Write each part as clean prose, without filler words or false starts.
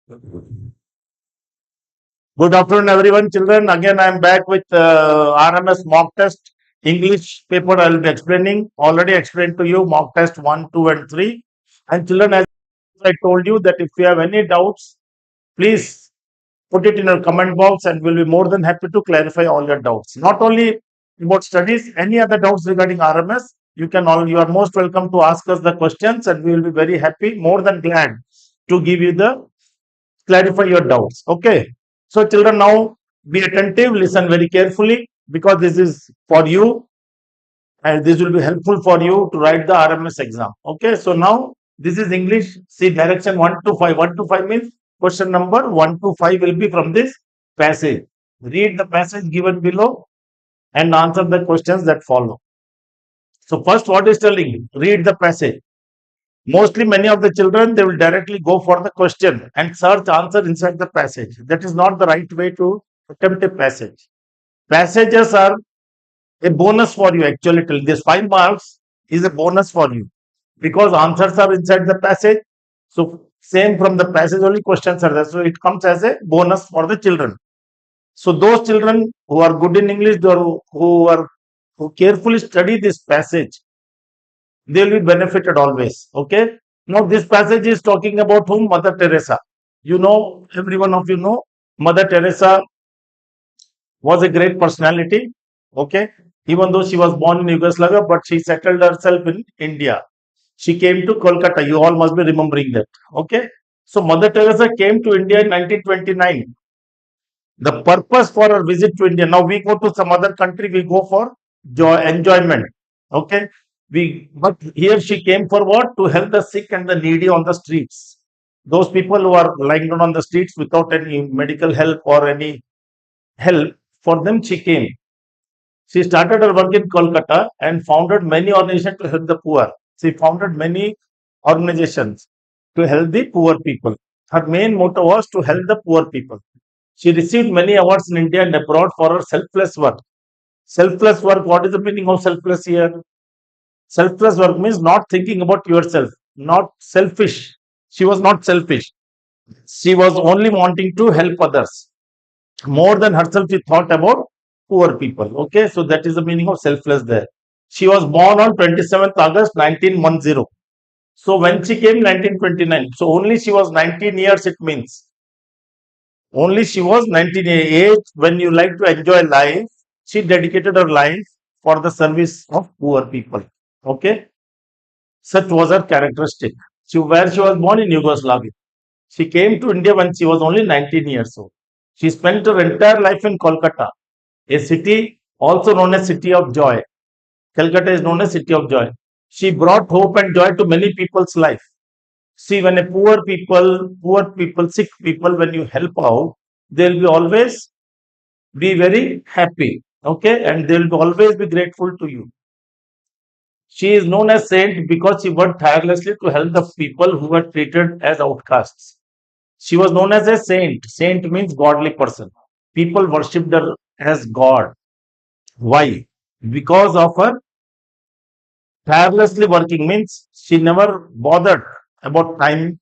Good afternoon, everyone, children. Again, I am back with RMS mock test. English paper I will be explaining. Already explained to you mock test 1, 2, and 3. And children, as I told you that if you have any doubts, please put it in your comment box and we'll be more than happy to clarify all your doubts. Not only about studies, any other doubts regarding RMS, you are most welcome to ask us the questions and we will be very happy, more than glad to give you the clarify your doubts. Okay. So, children, now be attentive, listen very carefully because this is for you and this will be helpful for you to write the RMS exam. Okay. So, now this is English. See direction 1 to 5. 1 to 5 means question number 1 to 5 will be from this passage. Read the passage given below and answer the questions that follow. So, first, what is telling? Read the passage. Mostly, many of the children they will directly go for the question and search answer inside the passage. That is not the right way to attempt a passage. Passages are a bonus for you. Actually, till this 5 marks is a bonus for you because answers are inside the passage. So same from the passage only questions are there. So it comes as a bonus for the children. So those children who are good in English, or who carefully study this passage, they will be benefited always. Okay. Now this passage is talking about whom? Mother Teresa. You know, every one of you know Mother Teresa was a great personality. Okay. Even though she was born in Yugoslavia, but she settled herself in India. She came to Kolkata. You all must be remembering that. Okay. So Mother Teresa came to India in 1929. The purpose for her visit to India. Now we go to some other country, we go for enjoyment. Okay. But here she came for what? To help the sick and the needy on the streets. Those people who are lying down on the streets without any medical help or any help, for them she came. She started her work in Kolkata and founded many organizations to help the poor. She founded many organizations to help the poor people. Her main motto was to help the poor people. She received many awards in India and abroad for her selfless work. Selfless work, what is the meaning of selfless here? Selfless work means not thinking about yourself, not selfish. She was not selfish. She was only wanting to help others. More than herself, she thought about poor people. Okay, so that is the meaning of selfless there. She was born on 27th August 1910. So when she came 1929, so only she was 19 years, it means. Only she was 19 age when you like to enjoy life. She dedicated her life for the service of poor people. Okay, such was her characteristic. Where she was born in Yugoslavia. She came to India when she was only 19 years old. She spent her entire life in Kolkata, a city also known as City of Joy. Calcutta is known as City of Joy. She brought hope and joy to many people's life. See, when a poor people, sick people, when you help out, they'll be always be very happy. Okay, and they'll always be grateful to you. She is known as saint because she worked tirelessly to help the people who were treated as outcasts. She was known as a saint. Saint means godly person. People worshipped her as God. Why? Because of her tirelessly working means she never bothered about time.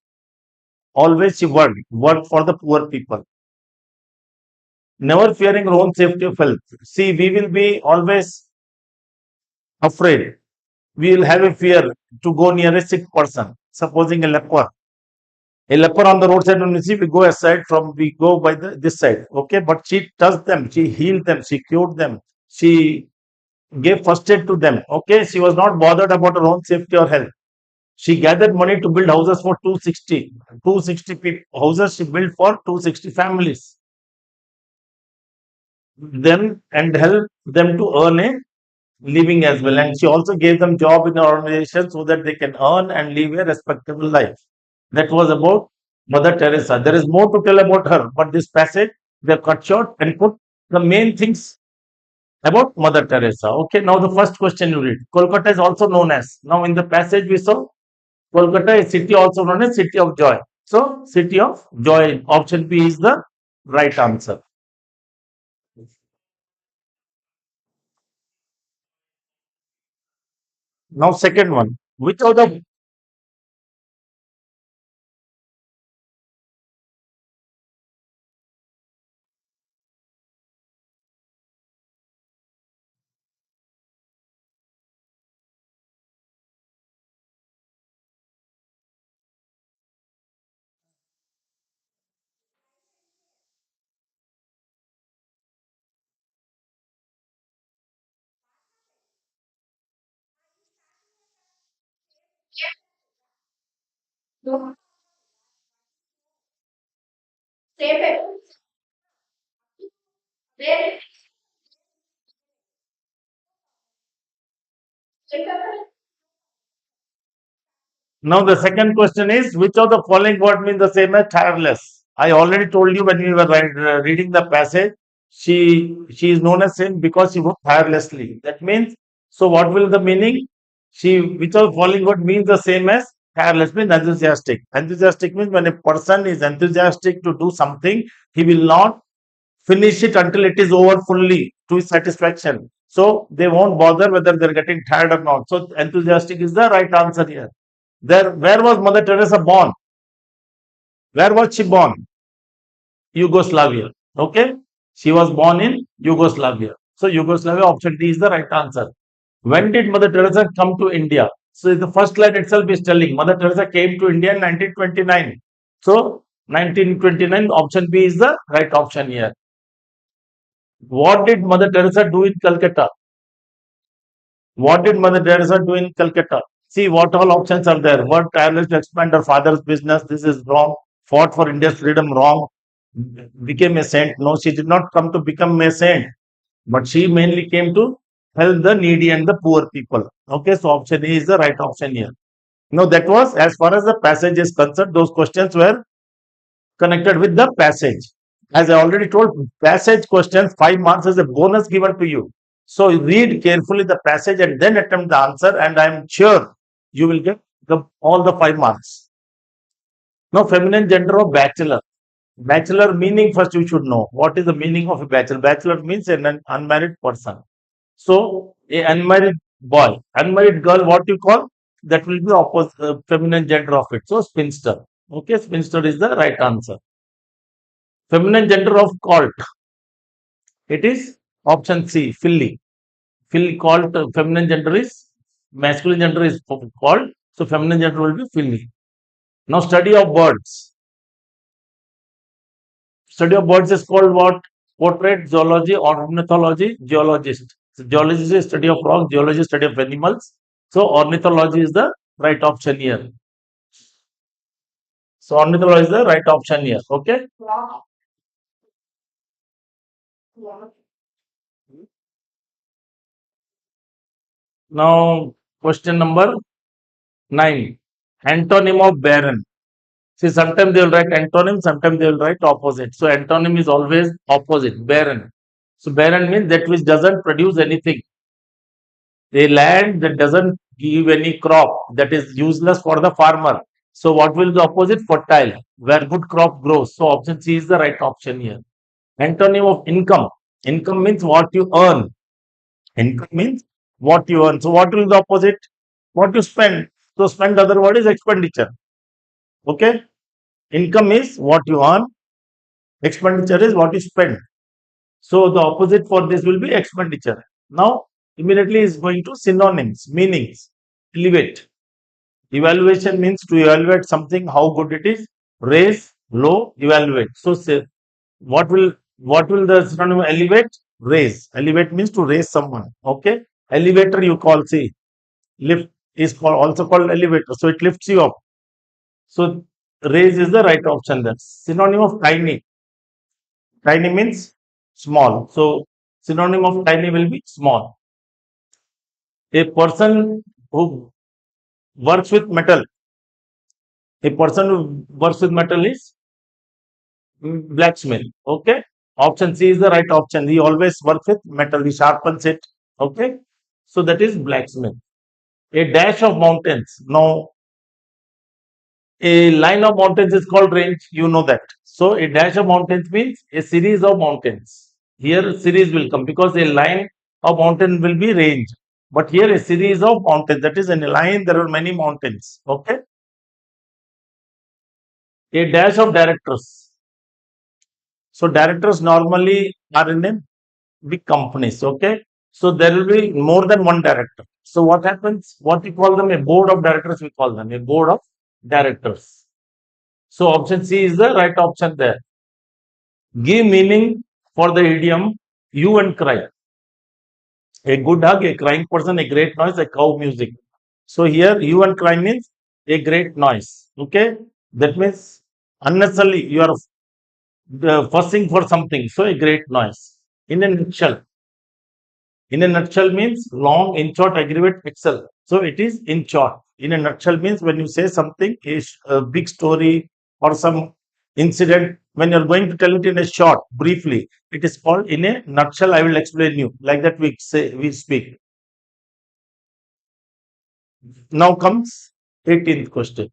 Always she worked for the poor people. Never fearing her own safety of health. See, we will be always afraid. We will have a fear to go near a sick person. Supposing a leper. A leper on the roadside, when we see, we go aside from, we go by this side. Okay, but she touched them, she healed them, she cured them, she gave first aid to them. Okay, she was not bothered about her own safety or health. She gathered money to build houses for 260 people. Houses she built for 260 families. Then and helped them to earn a living as well. And she also gave them job in the organization so that they can earn and live a respectable life. That was about Mother Teresa. There is more to tell about her, but this passage they have cut short and put the main things about Mother Teresa. Okay, now the first question you read. Kolkata is also known as. Now in the passage we saw Kolkata is city also known as City of Joy. So City of Joy. Option B is the right answer. Now second one. Which of the Now the second question is, which of the following word means the same as tireless? I already told you when we were reading the passage. She is known as same because she worked tirelessly. That means, so what will the meaning? She, which of the following word means the same as tireless, means enthusiastic. Enthusiastic means when a person is enthusiastic to do something, he will not finish it until it is over fully to his satisfaction. So they won't bother whether they're getting tired or not. So enthusiastic is the right answer here. There, where was Mother Teresa born? Where was she born? Yugoslavia. Okay, she was born in Yugoslavia. So Yugoslavia, option D is the right answer. When did Mother Teresa come to India? So the first line itself is telling Mother Teresa came to India in 1929. So 1929, option B is the right option here. What did Mother Teresa do in Calcutta? What did Mother Teresa do in Calcutta? See what all options are there. Worked tirelessly to expand her father's business. This is wrong. Fought for India's freedom. Wrong. Became a saint. No, she did not come to become a saint, but she mainly came to help the needy and the poor people. Okay, so option A is the right option here. Now that was as far as the passage is concerned. Those questions were connected with the passage. As I already told, passage questions, 5 marks is a bonus given to you. So read carefully the passage and then attempt the answer, and I'm sure you will get all the 5 marks. Now, feminine gender of bachelor. Bachelor meaning first you should know. What is the meaning of a bachelor? Bachelor means an unmarried person. So a unmarried boy, unmarried girl, what you call? That will be opposite feminine gender of it. So spinster. Okay, spinster is the right answer. Feminine gender of cult. It is option C, filly. Filly called feminine gender is masculine gender is called. So feminine gender will be filly. Now study of birds. Study of birds is called what? Portrait, zoology, ornithology, geologist. So geologist is study of rocks, geology is study of animals. So ornithology is the right option here. So ornithology is the right option here. Okay. Now question number 9. Antonym of barren. See, sometimes they will write antonym, sometimes they will write opposite. So antonym is always opposite, barren. So barren means that which doesn't produce anything. A land that doesn't give any crop, that is useless for the farmer. So what will the opposite? Fertile, where good crop grows. So option C is the right option here. Antonym of income. Income means what you earn. Income means what you earn. So what will the opposite? What you spend. So spend, other word is expenditure. Okay. Income is what you earn. Expenditure is what you spend. So the opposite for this will be expenditure. Now immediately is going to synonyms, meanings. Elevate. Evaluation means to evaluate something, how good it is. Raise, low, evaluate. So say, what will the synonym elevate? Raise. Elevate means to raise someone. Okay. Elevator you call, see, lift is also called elevator. So it lifts you up. So raise is the right option there. Synonym of tiny. Tiny means small. So synonym of tiny will be small. A person who works with metal. A person who works with metal is blacksmith. Okay. Option C is the right option. He always works with metal. He sharpens it. Okay. So that is blacksmith. A dash of mountains. No, a line of mountains is called range. You know that. So a dash of mountains means a series of mountains. Here series will come because a line of mountain will be range. But here a series of mountains. That is in a line there are many mountains. Okay. A dash of directors. So directors normally are in a big companies. Okay. So there will be more than one director. So what happens? What we call them? A board of directors, we call them a board of directors. So option C is the right option there. Give meaning for the idiom "you and cry." A good hug, a crying person, a great noise, a cow music. So here "you and cry" means a great noise. Okay, that means unnecessarily you are fussing for something. So a great noise. In a nutshell, in a nutshell means long, in short, aggravate, excel. So it is in short. In a nutshell means when you say something is a big story or some incident, when you're going to tell it in a short, briefly, it is called in a nutshell. I will explain you. Like that we say we speak. Now comes 18th question.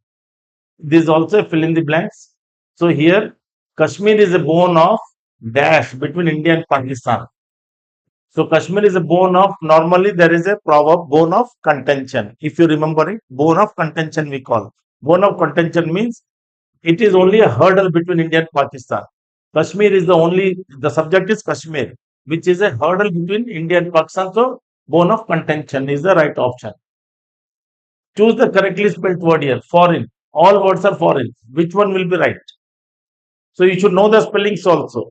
This is also fill in the blanks. So here Kashmir is a bone of dash between India and Pakistan. So Kashmir is a bone of, normally there is a proverb, bone of contention. If you remember it, bone of contention we call. Bone of contention means it is only a hurdle between India and Pakistan. Kashmir is the only, the subject is Kashmir, which is a hurdle between India and Pakistan. So bone of contention is the right option. Choose the correctly spelled word here. Foreign. All words are foreign. Which one will be right? So you should know the spellings also.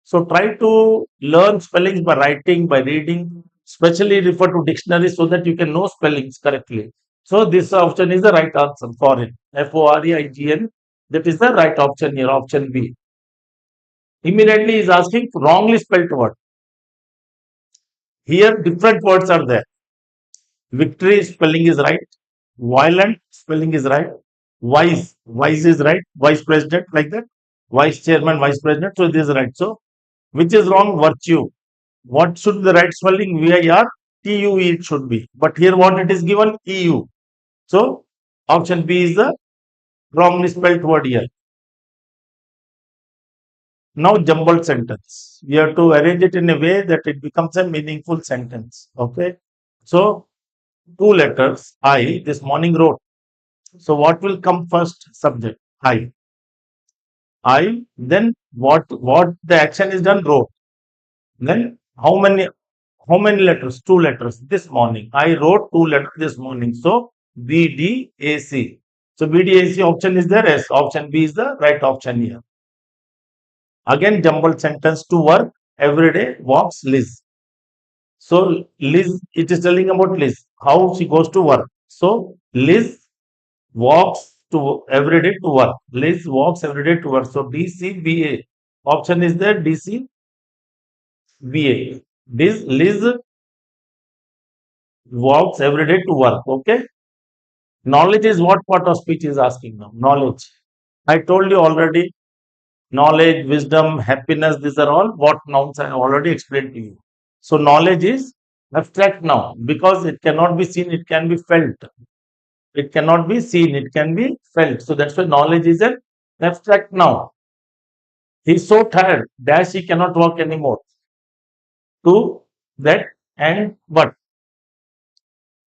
So try to learn spellings by writing, by reading, especially refer to dictionaries so that you can know spellings correctly. So this option is the right answer. Foreign. Foreign. That is the right option here. Option B. Immediately is asking wrongly spelled word. Here different words are there. Victory spelling is right. Violent spelling is right. Wise is right. Vice president like that. Vice chairman, vice president. So this is right. So which is wrong? Virtue. What should the right spelling? VIR, TUE it should be. But here what it is given? EU. So option B is the wrongly spelled word here. Now jumbled sentence. We have to arrange it in a way that it becomes a meaningful sentence. Okay. So two letters. I this morning wrote. So what will come first? Subject. I. I. Then what the action is done? Wrote. Then how many letters? Two letters this morning. I wrote two letters this morning. So BDAC. So BDAC option is there. Yes. Option B is the right option here. Again, jumbled sentence to work. Every day walks Liz. So Liz, it is telling about Liz, how she goes to work. So Liz walks to every day to work. Liz walks every day to work. So DCBA. Option is there DCBA. This Liz walks every day to work. Okay. Knowledge is what part of speech is asking now? Knowledge. I told you already. Knowledge, wisdom, happiness, these are all what nouns I already explained to you. So knowledge is abstract now because it cannot be seen, it can be felt. It cannot be seen, it can be felt. So that's why knowledge is an abstract now. He's so tired, dash he cannot walk anymore. To that and but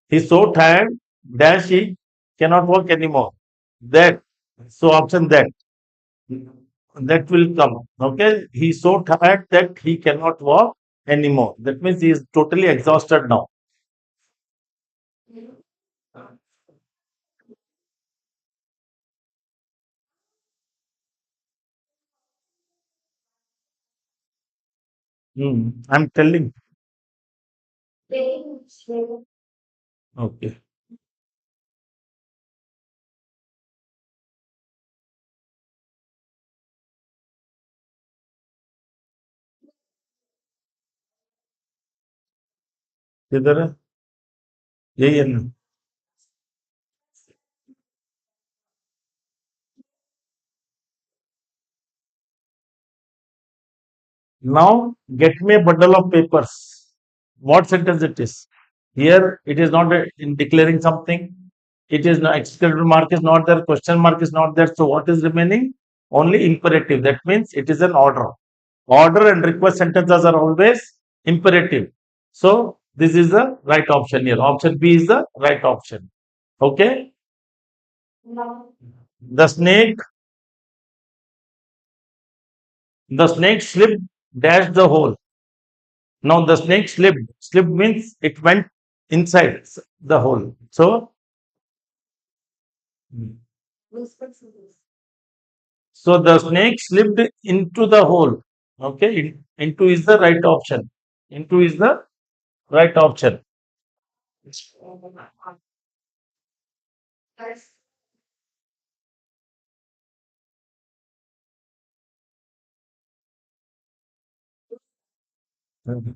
he's so tired, dash he cannot walk anymore. That so option that will come. Okay, he's so tired that he cannot walk anymore. That means he is totally exhausted now. I'm telling. Okay. किधर है यही है ना Now get me a bundle of papers. What sentence it is? Here it is not in declaring something. It is not exclamation mark is not there. Question mark is not there. So what is remaining? Only imperative. That means it is an order. Order and request sentences are always imperative. So this is the right option here. Option B is the right option. Okay. The snake, the snake slipped, dashed the hole. Now the snake slipped. Slipped means it went inside the hole. So the snake slipped into the hole. Okay, into is the right option. Into is the right option. Mhm.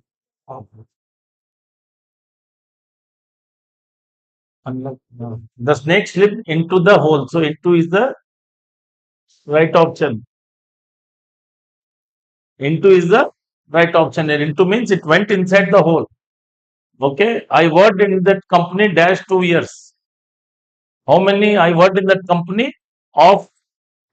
The snake slipped into the hole. So into is the right option. Into is the right option. And into means it went inside the hole. Okay. I worked in that company dash 2 years. How many I worked in that company? Of,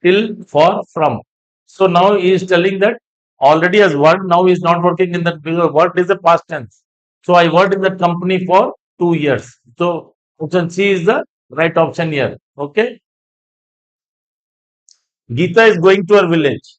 till, for, from. So now he is telling that already has worked. Now he is not working in that bigger. Worked is the past tense. So I worked in that company for 2 years. So option C is the right option here. Okay. Geeta is going to her village.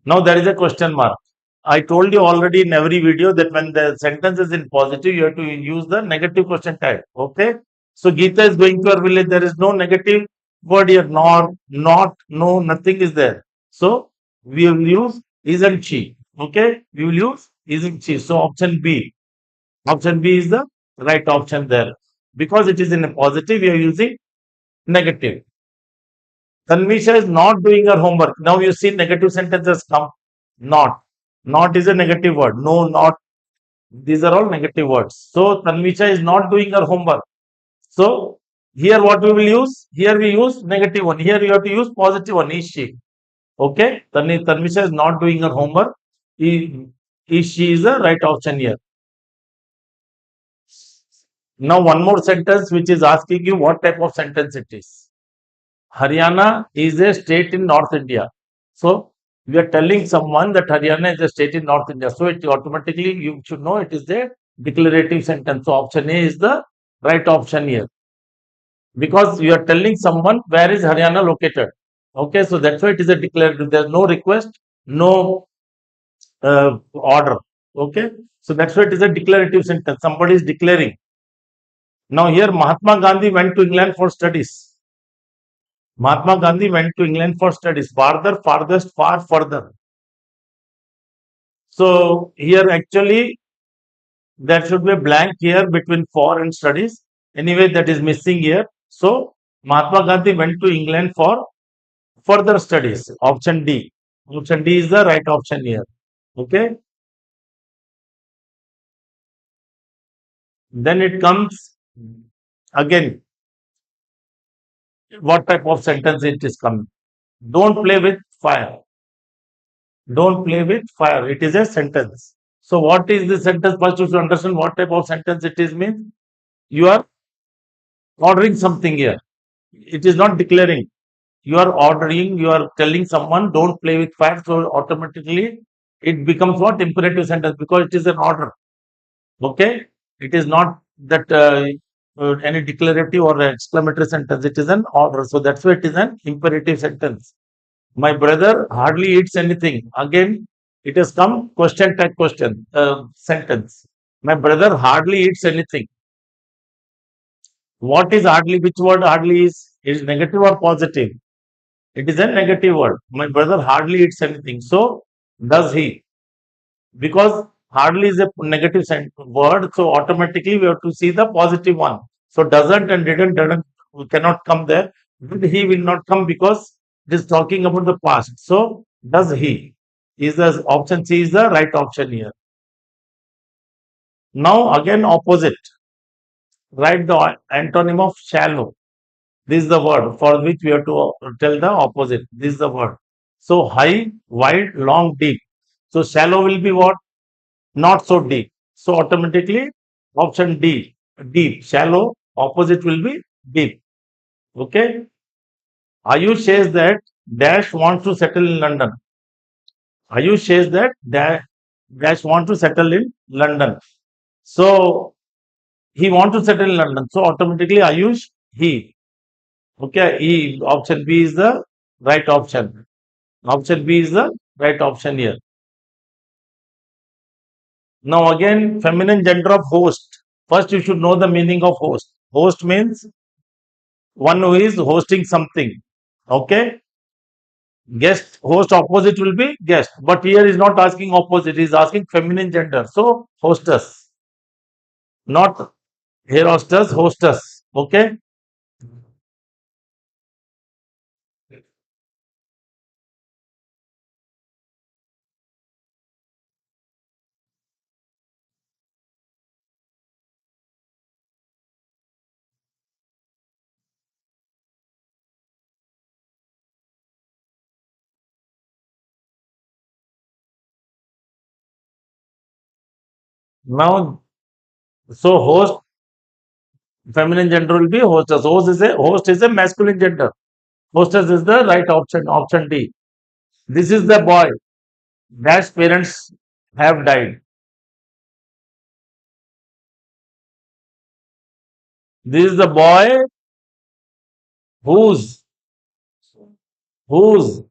Now there is a question mark. I told you already in every video that when the sentence is in positive, you have to use the negative question tag. Okay. So Geeta is going to her village. There is no negative word here. Nor, not, no, nothing is there. So we will use isn't she. Okay. We will use isn't she. So option B. Option B is the right option there. Because it is in a positive, we are using negative. Tanvisha is not doing her homework. Now you see negative sentences come. Not. Not is a negative word. No, not. These are all negative words. So Tanvisha is not doing her homework. So here what we will use? Here we use negative one. Here you have to use positive one. Is she? Okay. Tanvisha is not doing her homework. Is she is the right option here. Now one more sentence which is asking you what type of sentence it is. Haryana is a state in North India. So we are telling someone that Haryana is a state in North India. So it automatically you should know it is a declarative sentence. So option A is the right option here. Because you are telling someone where is Haryana located. Okay, so that's why it is a declarative. There's no request, no order. Okay, so that's why it is a declarative sentence. Somebody is declaring. Now here Mahatma Gandhi went to England for studies. Mahatma Gandhi went to England for studies. Farther, farthest, far further. So here actually there should be a blank here between for and studies. Anyway, that is missing here. So Mahatma Gandhi went to England for further studies. Option D. Option D is the right option here. Okay. Then it comes again. What type of sentence it is coming? Don't play with fire. Don't play with fire. It is a sentence. So what is the sentence? First, you should understand what type of sentence it is means. You are ordering something here. It is not declaring. You are ordering, you are telling someone don't play with fire. So automatically it becomes what? Imperative sentence because it is an order. Okay. It is not that any declarative or exclamatory sentence. It is an order. So that's why it is an imperative sentence. My brother hardly eats anything. Again, it has come question tag question sentence. My brother hardly eats anything. What is hardly? Which word hardly is? Is negative or positive? It is a negative word. My brother hardly eats anything. So does he? Because hardly is a negative word. So automatically we have to see the positive one. So doesn't and didn't cannot come there. Did he will not come because it is talking about the past. So does he? Is the option C is the right option here. Now again opposite. Write the antonym of shallow. This is the word for which we have to tell the opposite. This is the word. So high, wide, long, deep. So shallow will be what? Not so deep. So automatically option D, deep. Shallow, opposite will be deep. Okay. Ayush says that Dash wants to settle in London. Ayush says that Dash wants to settle in London. So he wants to settle in London. So automatically Ayush, he. Okay. He, option B is the right option. Option B is the right option here. Now again, feminine gender of host. First, you should know the meaning of host. Host means one who is hosting something. Okay. Guest, host opposite will be guest. But here is not asking opposite, he is asking feminine gender. So hostess. Not here hostess, hostess. Okay. Now, so host, feminine gender will be hostess. Host is a masculine gender. Hostess is the right option. Option D. This is the boy. Dash parents have died. This is the boy whose whose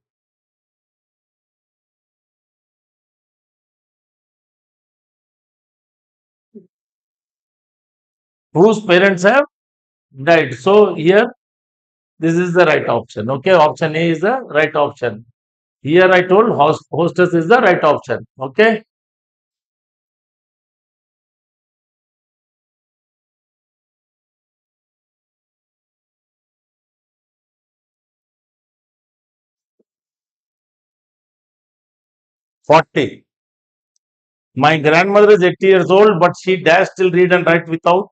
whose parents have died. So here this is the right option. Okay, option A is the right option. Here I told hostess is the right option. Okay, 40. My grandmother is 80 years old, but she dash still read and write without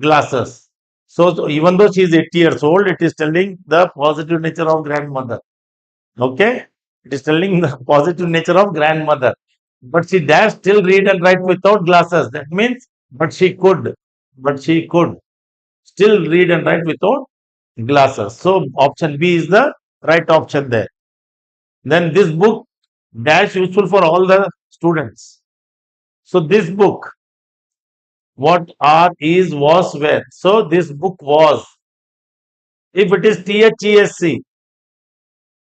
glasses. So even though she is 80 years old, it is telling the positive nature of grandmother. Okay, it is telling the positive nature of grandmother. But she dash still read and write without glasses. That means, but she could still read and write without glasses. So option B is the right option there. Then this book dash useful for all the students. So this book, what are is was where. So this book was. If it is THESC,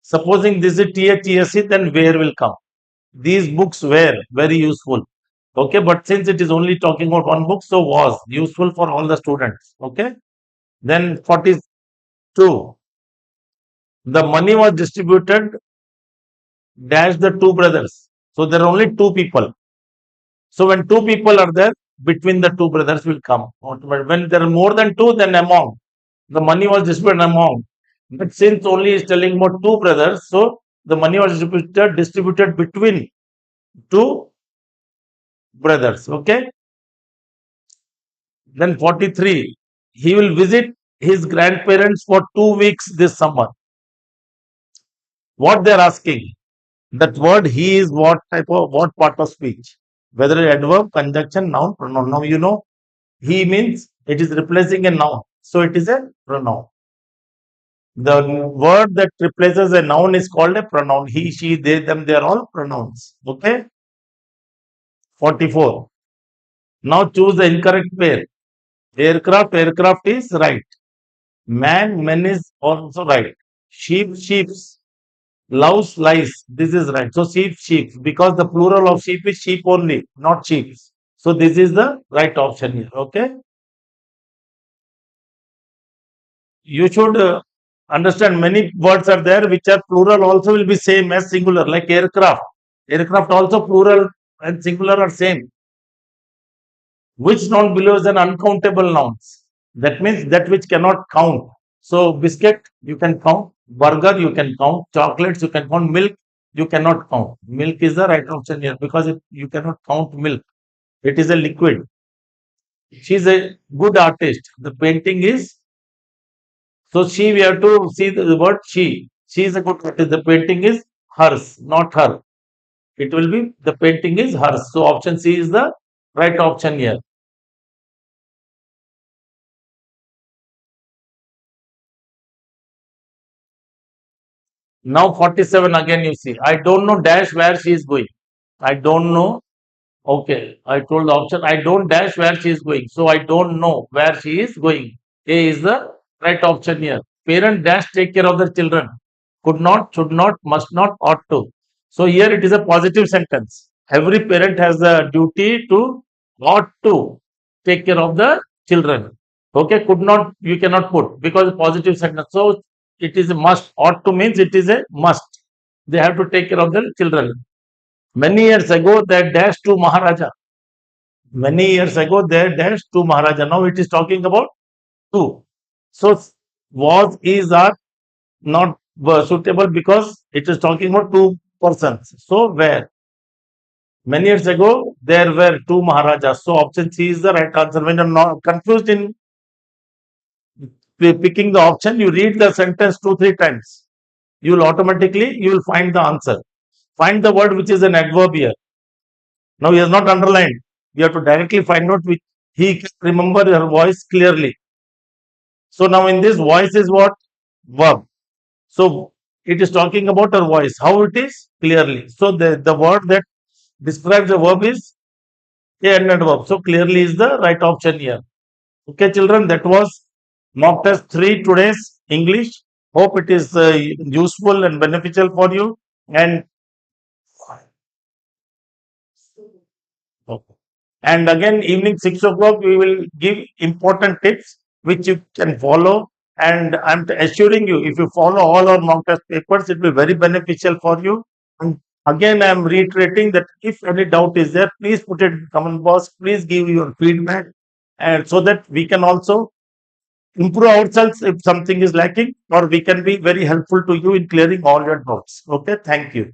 supposing this is THESC, then where will come? These books were very useful. Okay, but since it is only talking about one book, so was useful for all the students. Okay, then 42. The money was distributed dash the two brothers. So there are only two people. So when two people are there, between the two brothers will come. But when there are more than two, then among. The money was distributed among. But since only is telling about two brothers, so the money was distributed between two brothers. Okay. Then 43. He will visit his grandparents for 2 weeks this summer. What they're asking? That word he is what part of speech? Whether adverb, conjunction, noun, pronoun. Now you know he means it is replacing a noun. So it is a pronoun. The word that replaces a noun is called a pronoun. He, she, they, them, they are all pronouns. Okay. 44. Now choose the incorrect pair. Aircraft is right. Man is also right. Sheeps. Loves, lies. This is right. So sheep. Because the plural of sheep is sheep only, not sheep. So this is the right option here. Okay. You should understand many words are there which are plural also will be same as singular, like aircraft. Aircraft also plural and singular are same. Which noun belongs an uncountable nouns? That means that which cannot count. So biscuit you can count, burger you can count, chocolates you can count, milk you cannot count. Milk is the right option here because you cannot count milk. It is a liquid. She is a good artist. The painting is so she. We have to see the word she. She is a good artist. The painting is hers, not her. It will be the painting is hers. So option C is the right option here. Now 47 again you see. I don't know dash where she is going. I don't know. Okay, I told the option. I don't dash where she is going. So I don't know where she is going. A is the right option here. Parent dash take care of their children. Could not, should not, must not, ought to. So here it is a positive sentence. Every parent has the duty to ought to take care of the children. Okay, could not, you cannot put because positive sentence. So it is a must. Ought to means it is a must. They have to take care of their children. Many years ago, they dashed to Maharaja. Many years ago, they dashed to Maharaja. Now it is talking about two. So was, is, are not suitable because it is talking about two persons. So where? Many years ago, there were two Maharajas. So option C is the right answer. When you're not confused in picking the option, you read the sentence 2, 3 times. You will find the answer. Find the word which is an adverb here. Now he has not underlined. You have to directly find out which he can remember her voice clearly. So now in this voice is what? Verb. So it is talking about her voice. How it is? Clearly. So the word that describes the verb is a ended verb. So clearly is the right option here. Okay, children, that was mock test 3 today's English. Hope it is useful and beneficial for you. And okay. And again, evening 6 o'clock, we will give important tips which you can follow. And I'm assuring you, if you follow all our mock test papers, it will be very beneficial for you. And again, I'm reiterating that if any doubt is there, please put it in comment box. Please give your feedback, and so that we can also improve ourselves if something is lacking, or we can be very helpful to you in clearing all your doubts. Okay, thank you.